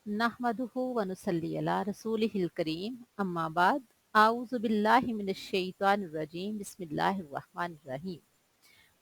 नहमदुहु व नुसल्ली अला रसूलिहिल करीम अम्मा बाद आऊज़ु बिल्लाहि मिनश शैतानिर रजीम बिस्मिल्लाहिर रहमानिर रहीम।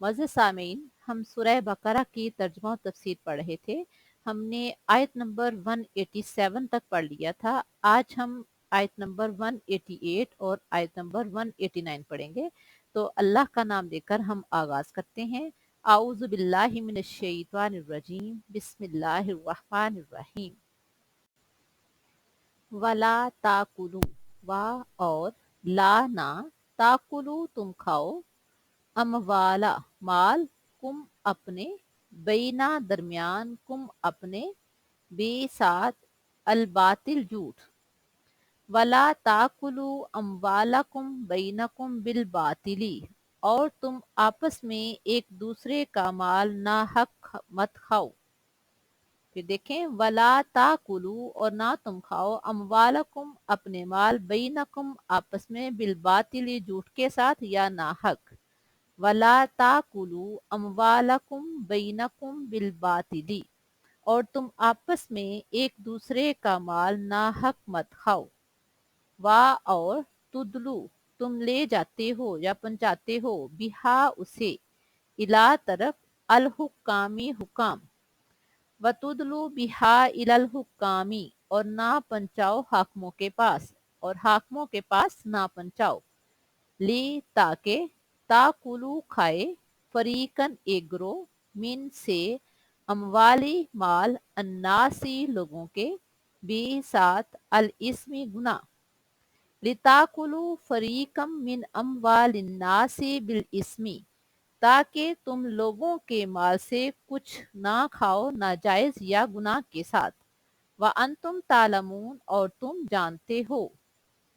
मौजूद सामीन, हम सूरह बकरा की तर्जुमा और तफसीर पढ़ रहे थे। हमने आयत नंबर 187 तक पढ़ लिया था। आज हम आयत नंबर 188 और आयत नंबर 189 पढ़ेंगे। तो अल्लाह का नाम लेकर हम आगाज करते हैं। आऊज़ु बिल्लाहि मिनश शैतानिर रजीम बिस्मिल्लाहिर रहमानिर रहीम। वला ताकुलू, वा और, ला ना, ताकुलू तुम खाओ, अमवाला माल, कुम अपने, बैना दरमियान, कुम अपने, बे साथ, अलबातिल झूठ। वला ताकुलू अमवालकुम बैनकुम बिल बातिली, और तुम आपस में एक दूसरे का माल ना हक मत खाओ। फिर देखें, वला ताकुलू और ना तुम खाओ, अमवालकुम अपने माल, बैनकुम आपस में, बिल बातिली झूठ के साथ या ना हक। वला ताकुलू अमवालकुम बैनकुम बिल बातिली, और तुम आपस में एक दूसरे का माल ना हक मत खाओ। वा और, तुदलू तुम ले जाते हो या पहुंचाते हो, बिहा उसे, इला तरफ, अल हुक्कामी हुकाम, वतुदलु बिहा इलल हुक्कामी और ना पहुंचाओ हाकिमों के पास, और हाकिमों के पास ना पहुंचाओ। ली ताके, ताकुलू खाए, फरीकन एक ग्रोह, मिन से, अमवाली माल, अन्नासी लोगों के, बी साथ, अल इस्मी गुना। लिताकुलू फरीकम मिन अमवालिन्नासी बिल इस्मी, ताकि तुम लोगों के माल से कुछ ना खाओ नाजायज या गुनाह के साथ। व अंतुम तालमून और तुम जानते हो।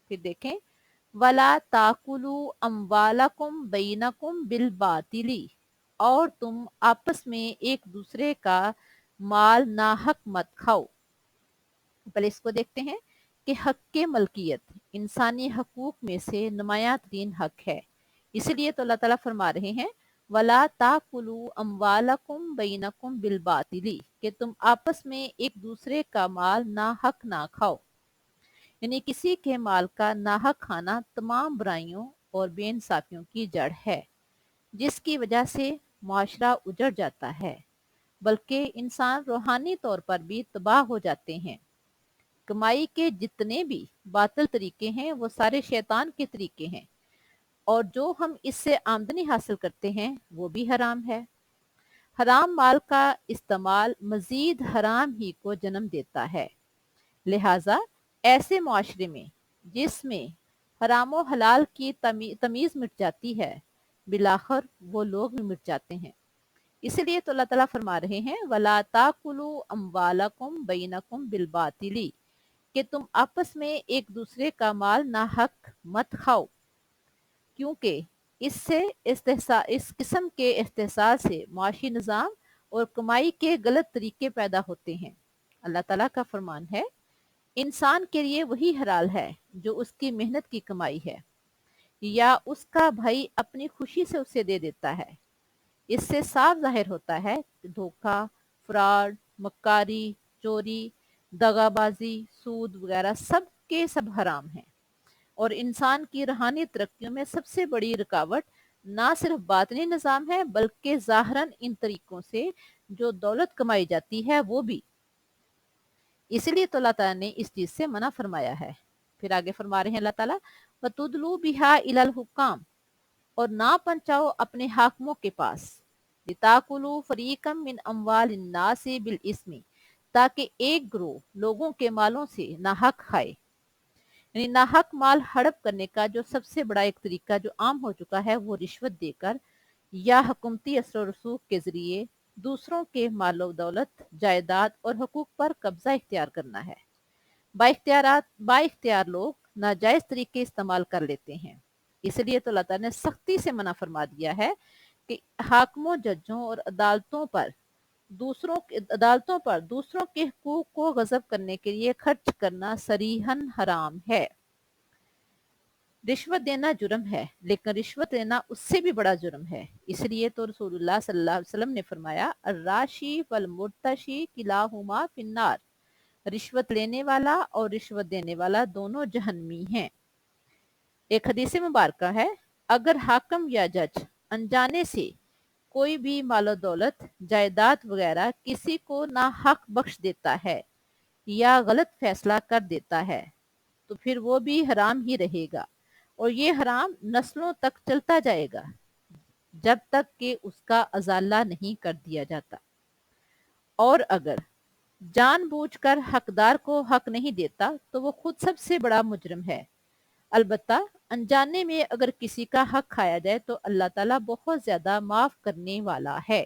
फिर देखें, वला ताकुलू अमवालकुम बैनकुम बिल बातिली, और तुम आपस में एक दूसरे का माल नाहक मत खाओ। पहले इसको देखते हैं कि हक के मलकियत इंसानी हकूक में से नुमाया तरीन हक है। इसलिए तो अल्लाह ताला फरमा रहे हैं, वला ताकुलू अमवालकुम बैनकुम बिल बातिली, कि तुम आपस में एक दूसरे का माल ना हक ना खाओ। यानी किसी के माल का नाहक खाना तमाम बुराइयों और बेइंसाफियों की जड़ है, जिसकी वजह से मुआशरा उजड़ जाता है, बल्कि इंसान रूहानी तौर पर भी तबाह हो जाते हैं। कमाई के जितने भी बातिल तरीके हैं वो सारे शैतान के तरीके हैं, और जो हम इससे आमदनी हासिल करते हैं वो भी हराम है। हराम माल का इस्तेमाल मजीद हराम ही को जन्म देता है। लिहाजा ऐसे मुआशरे में जिसमें हराम व हलाल की तमीज़ मिट जाती है, बिलाखिर वो लोग भी मिट जाते हैं। इसलिए तो अल्लाह ताला फरमा रहे हैं, वला ताकुलू अमवालकुम बैनकुम बिल बातिली, कि तुम आपस में एक दूसरे का माल नाहक मत खाओ, क्योंकि इससे इस किस्म के इस्तेसाल से मुआशी निज़ाम और कमाई के गलत तरीके पैदा होते हैं। अल्लाह ताला का फरमान है, इंसान के लिए वही हलाल है जो उसकी मेहनत की कमाई है, या उसका भाई अपनी खुशी से उसे दे देता है। इससे साफ जाहिर होता है कि धोखा, फ्रॉड, मक्कारी, चोरी, दगाबाजी, सूद वगैरह सब के सब हराम हैं, और इंसान की रूहानी तरक्कियों में सबसे बड़ी रुकावट ना सिर्फ बातनी निज़ाम है, बल्कि ज़ाहरन इन तरीकों से जो दौलत कमाई जाती है वो भी। इसलिए तो अल्लाह ताला ने इस चीज़ से मना फरमाया है। फिर आगे फरमा रहे हैं अल्लाह ताला, वतुदलू बिहा इलल हुक्काम, और ना पहुंचाओ अपने हाकिमों के पास, लिताकुलू फरीकम मिन अमवाल नासी बिल इस्मी, ताकि एक ग्रोह लोगों के मालों से नाहक खाए। यानी नाहक माल हड़प करने का जो सबसे बड़ा एक तरीका जो आम हो चुका है वो रिश्वत देकर या हुकूमती असर रसूख के जरिए दूसरों के मालो दौलत, जायदाद और हकूक पर कब्जा इख्तियार करना है। बाइख्तियार लोग नाजायज तरीके इस्तेमाल कर लेते हैं। इसलिए तो अल्लाह ताला ने सख्ती से मना फरमा दिया है कि हाकिमों, जजों और अदालतों पर दूसरों के हकूक को गजब करने के लिए खर्च करना सरीहन हराम है। रिश्वत देना जुर्म है, लेकिन रिश्वत लेना उससे भी बड़ा जुर्म है। इसलिए तो रसूलुल्लाह सल्लल्लाहु अलैहि वसल्लम ने फरमाया, अर्राशी वल मुर्तशी किलाहुमा फिन्नार, रिश्वत लेने वाला और रिश्वत देने वाला दोनों जहन्नमी हैं। एक हदीस मुबारका है, अगर हाकम या जज अनजाने से कोई भी मालो दौलत जायदाद वगैरह किसी को ना हक बख्श देता है या गलत फैसला कर देता है तो फिर वो भी हराम ही रहेगा और ये हराम नस्लों तक चलता जाएगा जब तक कि उसका अजाला नहीं कर दिया जाता। और अगर जानबूझकर हकदार को हक नहीं देता तो वो खुद सबसे बड़ा मुजरिम है। अलबत्ता अनजाने में अगर किसी का हक खाया जाए तो अल्लाह ताला बहुत ज्यादा माफ करने वाला है।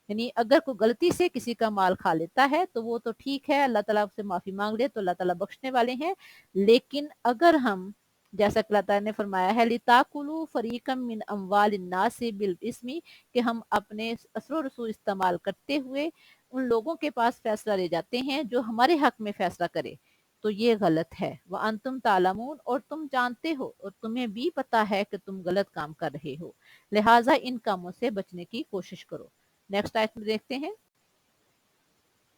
यानी अगर कोई गलती से किसी का माल खा लेता है तो वो तो ठीक है, अल्लाह ताला से माफी मांग ले तो अल्लाह ताला बख्शने वाले हैं। लेकिन अगर हम, जैसा कि अल्लाह ताला ने फरमाया है, लिताकुलू फरीकम मिन अमवाल नासी बिल इस्मी, कि हम अपने असर रसूल इस्तेमाल करते हुए उन लोगों के पास फैसला ले जाते हैं जो हमारे हक में फैसला करे, तो ये गलत है। वह अंतुम तालमून, और तुम जानते हो और तुम्हें भी पता है कि तुम गलत काम कर रहे हो, लिहाजा इन कामों से बचने की कोशिश करो। नेक्स्ट आयत में देखते हैं,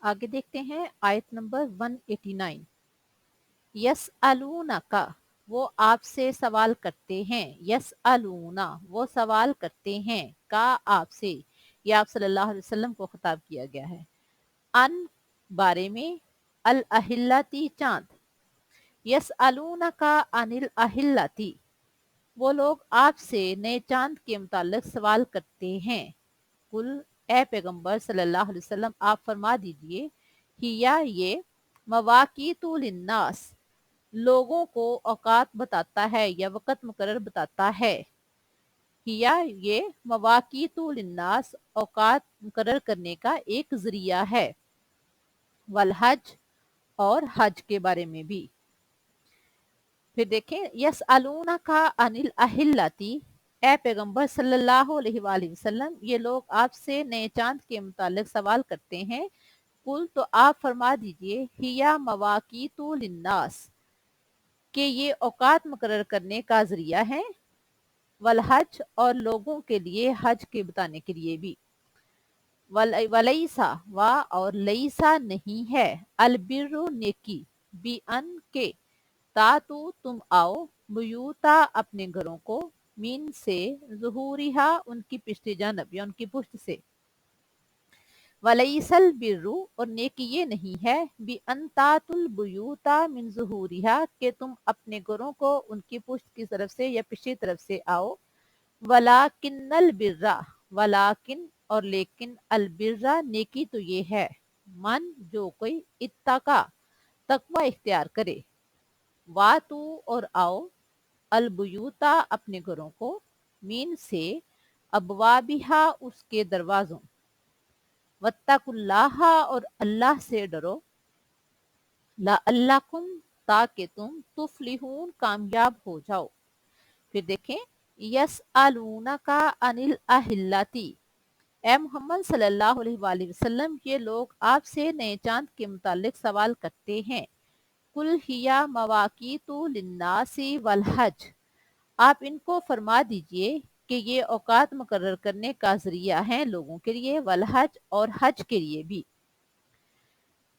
आगे देखते हैं आयत नंबर 189। यस अलूना का, वो आपसे सवाल करते हैं। यस अलूना, वो सवाल करते हैं, का आपसे, ये आप सल्लल्लाहु अलैहि वसल्लम को खिताब किया गया है। अन, बारे में, अल अहिल्लाती, चांद। यस अलूना का अनिल अहिल्लाती, वो लोग आपसे नए चांद के मुतालिक सवाल करते हैं। कुल, ए पैगंबर सल्लल्लाहु अलैहि वसल्लम आप फरमा दीजिए, हिया ये, मवाकीतु लिन्नास, लोगों को औकात बताता है या वक़्त मुकर्रर बताता है। हिया ये, मवाकीतु लिन्नास, औकात मुकर्रर करने का एक जरिया है। वल हज, और हज के बारे में भी। फिर देखें, यस अलूना का अनिल अहिल्लाती, ए पैगंबर सल्लल्लाहु अलैहि वसल्लम, ये लोग आपसे नए चांद के मुतालिक सवाल करते हैं। कुल, तो आप फरमा दीजिए, हिया मवाकीतु लिन्नास, कि ये औकात मुकर्रर करने का जरिया है। वल हज, और लोगों के लिए हज के बताने के लिए भी। वलईसा, वा और लईसा नहीं है, अलबिर्रु नेकी, बी अन के, तातु तुम आओ, बुयूता अपने घरों को, मीन से, ज़ुहूरिहा उनकी पिछली जानब या उनकी पुष्ट से। वलईसल बिर्रु, और नेकी ये नहीं है, बी अंतातुल बुयूता मिन ज़ुहूरिहा, के तुम अपने घरों को उनकी पुष्ट की तरफ से या पिछली तरफ से आओ। वलाकिन्नल बिर्रा, वलाकिन और लेकिन, अल बिर्रा नेकी तो ये है, मन जो कोई इत्तका तकवा इख्तियार करे। वातु, और आओ, अलबुयूता अपने घरों को, मीन से, अबवाबिहा उसके दरवाजों, वत्तकुल्लाहा और अल्लाह से डरो, लअल्लकुम ताकि तुम, तुफलिहून कामयाब हो जाओ। फिर देखें, यस अलूना का अनिल अहिल्लाती, ए मोहम्मद सल्लल्लाहु अलैहि वसल्लम, ये लोग आपसे नए चांद के मुतालिक सवाल करते हैं। कुल हिया मवाकीतु लिन्नासी वल हज, आप इनको फरमा दीजिए कि ये औकात मुकर्रर करने का जरिया है लोगों के लिए, वल हज, और हज के लिए भी।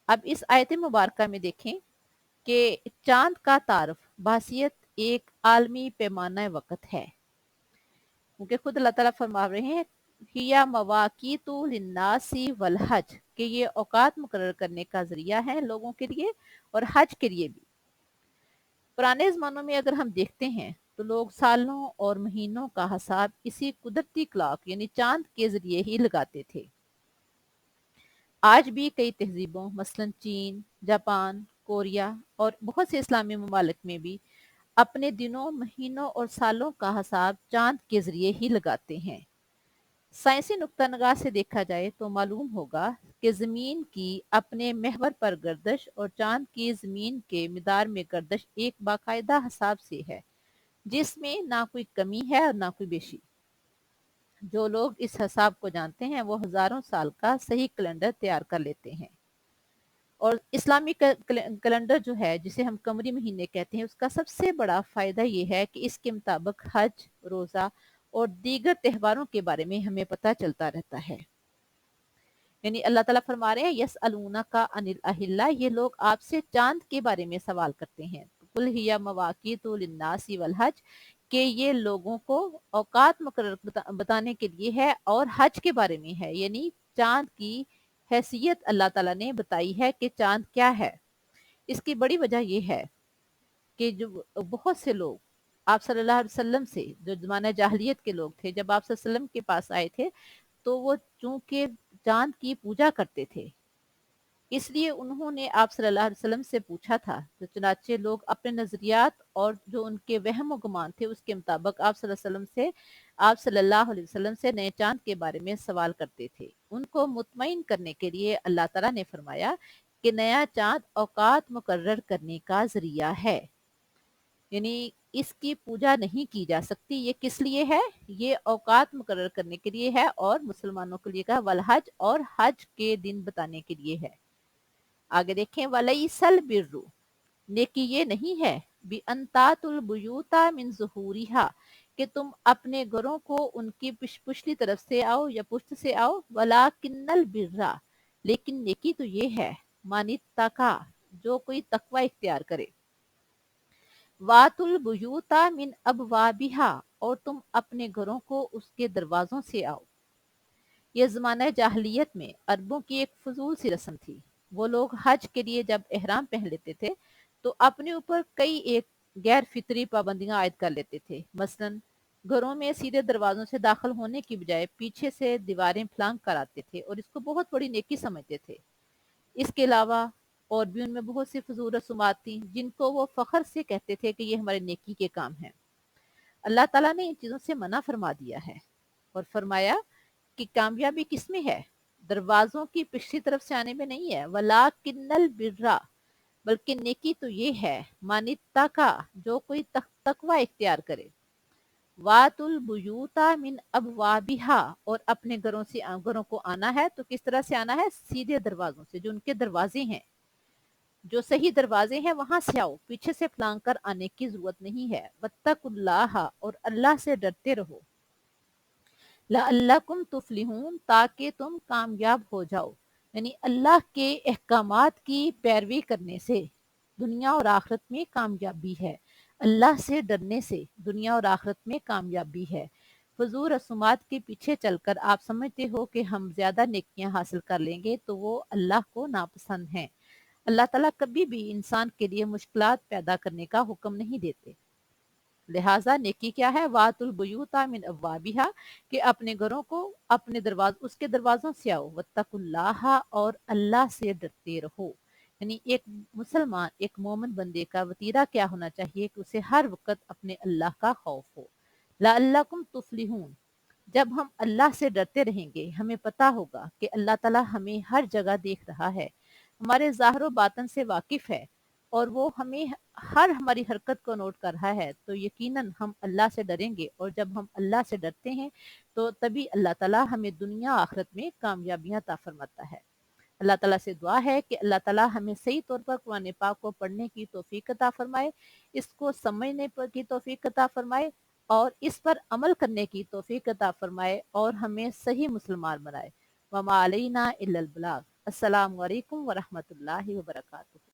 अब इस आयत मुबारका में देखें कि चांद का तारफ बासियत एक आलमी पैमाना वक़्त है, क्योंकि खुद अल्लाह ताला फरमा रहे हैं, हिया मवाकीतु लिन्नासी वल हज, कि ये औकात मुकर्रर करने का जरिया है लोगों के लिए और हज के लिए भी। पुराने ज़मानों में अगर हम देखते हैं तो लोग सालों और महीनों का हिसाब इसी कुदरती क्लॉक यानी चांद के जरिए ही लगाते थे। आज भी कई तहजीबों, मसलन चीन, जापान, कोरिया और बहुत से इस्लामी ममालिक में भी अपने दिनों, महीनों और सालों का हिसाब चांद के जरिए ही लगाते हैं। साइंसी नुक्ता नगाह से देखा जाए तो मालूम होगा कि ज़मीन की अपने महवर पर गर्दश और चांद की ज़मीन के मिदार में गर्दश एक बाकायदा हिसाब से है, जिसमें ना कोई कमी है और ना कोई बेशी। जो लोग इस हिसाब को जानते हैं वो हजारों साल का सही कैलेंडर तैयार कर लेते हैं। और इस्लामी कैलेंडर जो है, जिसे हम कमरी महीने कहते हैं, उसका सबसे बड़ा फ़ायदा ये है कि इसके मुताबिक हज, रोज़ा और दीगर त्योहारों के बारे में हमें पता चलता रहता है। یعنی اللہ تعالیٰ فرما رہے ہیں یسألونہ کا انل اہلہ، یہ لوگ آپ سے چاند کے بارے میں سوال کرتے ہیں، قل ہی مواقیت للناس والحج، کہ یہ لوگوں کو اوقات مقرر بتانے کے لیے ہے اور حج کے بارے میں ہے، یعنی چاند کی حیثیت اللہ تعالیٰ نے بتائی ہے کہ چاند کیا ہے۔ اس کی بڑی وجہ یہ ہے کہ جو بہت سے لوگ آپ صلی اللہ علیہ وسلم سے، جو زمانہ جاہلیت کے لوگ تھے، جب آپ صلی اللہ علیہ وسلم کے پاس آئے تھے تو وہ چونکہ چاند کی پوجا کرتے تھے، اس لیے انہوں نے آپ صلی اللہ علیہ وسلم سے پوچھا تھا، تو چنانچہ لوگ اپنے نظریات اور جو ان کے وہم و گمان تھے اس کے مطابق آپ صلی اللہ علیہ وسلم سے نئے چاند کے بارے میں سوال کرتے تھے۔ ان کو مطمئن کرنے کے لیے اللہ تعالیٰ نے فرمایا کہ نیا چاند اوقات مقرر کرنے کا ذریعہ ہے، یعنی اس کی پوجا نہیں کی جا سکتی۔ یہ کس لیے ہے؟ یہ اوقات مقرر کرنے کے لیے ہے اور مسلمانوں کے لیے کہا والحج، اور حج کے دن بتانے کے لیے ہے۔ آگے دیکھیں وَلَيْسَ الْبِرُّ، نیکی یہ نہیں ہے بِأَن تَأْتُوا الْبُيُوتَ مِن ظُهُورِهَا، کہ تم اپنے گھروں کو ان کی پچھلی طرف سے آؤ یا پشت سے آؤ، وَلَكِنَّ الْبِرَّ، لیکن نیکی تو یہ ہے مَنِ اتَّقَى، جو کوئی تقوی اختیار کرے، وَأْتُوا الْبُيُوتَ مِنْ أَبْوَابِهَا، اور تم اپنے گھروں کو اس کے دروازوں سے آؤ۔ یہ زمانہ جاہلیت میں عربوں کی ایک فضول سی رسم تھی۔ وہ لوگ حج کے لیے جب احرام پہن لیتے تھے تو اپنے اوپر کئی ایک غیر فطری پابندیاں عائد کر لیتے تھے، مثلا گھروں میں سیدھے دروازوں سے داخل ہونے کی بجائے پیچھے سے دیواریں پھلانگ کر آتے تھے اور اس کو بہت بڑی نیکی سمجھتے تھے۔ اس کے علاوہ اور بھی ان میں بہت سی فضول رسومات تھیں جن کو وہ فخر سے کہتے تھے کہ یہ ہمارے نیکی کے کام ہیں۔ اللہ تعالیٰ نے ان چیزوں سے منع فرما دیا ہے اور فرمایا کہ کامیابی کس میں ہے؟ دروازوں کی پچھلی طرف سے آنے میں نہیں ہے، وَلَكِنَّ الْبِرَّ، بلکہ نیکی تو یہ ہے مَنِ اتَّقَى، جو کوئی تقوی اختیار کرے، وَأْتُوا الْبُيُوتَ مِنْ أَبْوَابِهَا، اور اپنے گھروں کو آنا ہے تو کس طرح سے آنا ہے؟ سیدھے دروازوں سے، جو ان کے دروازے ہیں، جو صحیح دروازے ہیں وہاں سے آؤ، پیچھے سے پھلانگ کر آنے کی ضرورت نہیں ہے۔ وَاتَّقُوا اللَّهَ، اور اللہ سے ڈرتے رہو، لَعَلَّكُمْ تُفْلِحُونَ، تاکہ تم کامیاب ہو جاؤ، یعنی اللہ کے احکامات کی پیروی کرنے سے دنیا اور آخرت میں کامیابی ہے، اللہ سے ڈرنے سے دنیا اور آخرت میں کامیابی ہے۔ فضول رسومات کے پیچھے چل کر آپ سمجھتے ہو کہ ہم زیادہ نیکیاں حاصل کر لیں گے تو وہ اللہ کو ناپسند ہیں۔ اللہ تعالیٰ کبھی بھی انسان کے لیے مشکلات پیدا کرنے کا حکم نہیں دیتے، لہٰذا نیکی کیا ہے؟ وَأْتُوا الْبُيُوتَ مِنْ أَبْوَابِهَا، کہ اپنے گھروں کو اس کے دروازوں سے آؤ، وَاتَّقُوا اللَّهَ، اور اللہ سے ڈرتے رہو۔ یعنی ایک مسلمان، ایک مومن بندے کا وتیرہ کیا ہونا چاہیے کہ اسے ہر وقت اپنے اللہ کا خوف ہو۔ لَعَلَّكُمْ تُفْلِحُونَ، جب ہم اللہ سے ڈرتے رہیں گے ہمیں پتہ ہوگا کہ اللہ تعالیٰ ہمیں ہر جگہ دیکھ رہا ہے، ہمارے ظاہر و باطن سے واقف ہے، اور وہ ہمیں ہر ہماری حرکت کو نوٹ کر رہا ہے، تو یقیناً ہم اللہ سے ڈریں گے، اور جب ہم اللہ سے ڈرتے ہیں تو تبھی اللہ تعالیٰ ہمیں دنیا آخرت میں کامیابیاں عطا فرماتا ہے۔ اللہ تعالیٰ سے دعا ہے کہ اللہ تعالیٰ ہمیں صحیح طور پر قرآن پاک کو پڑھنے کی توفیق عطا فرمائے، اس کو سمجھنے کی توفیق عطا فرمائے اور اس پر عمل کرنے کی توفیق عطا فرمائے، اور ہمیں صحیح مسلمان بنائے۔ وما علینا الا البلاغ۔ السلام علیکم ورحمۃ اللہ وبرکاتہ۔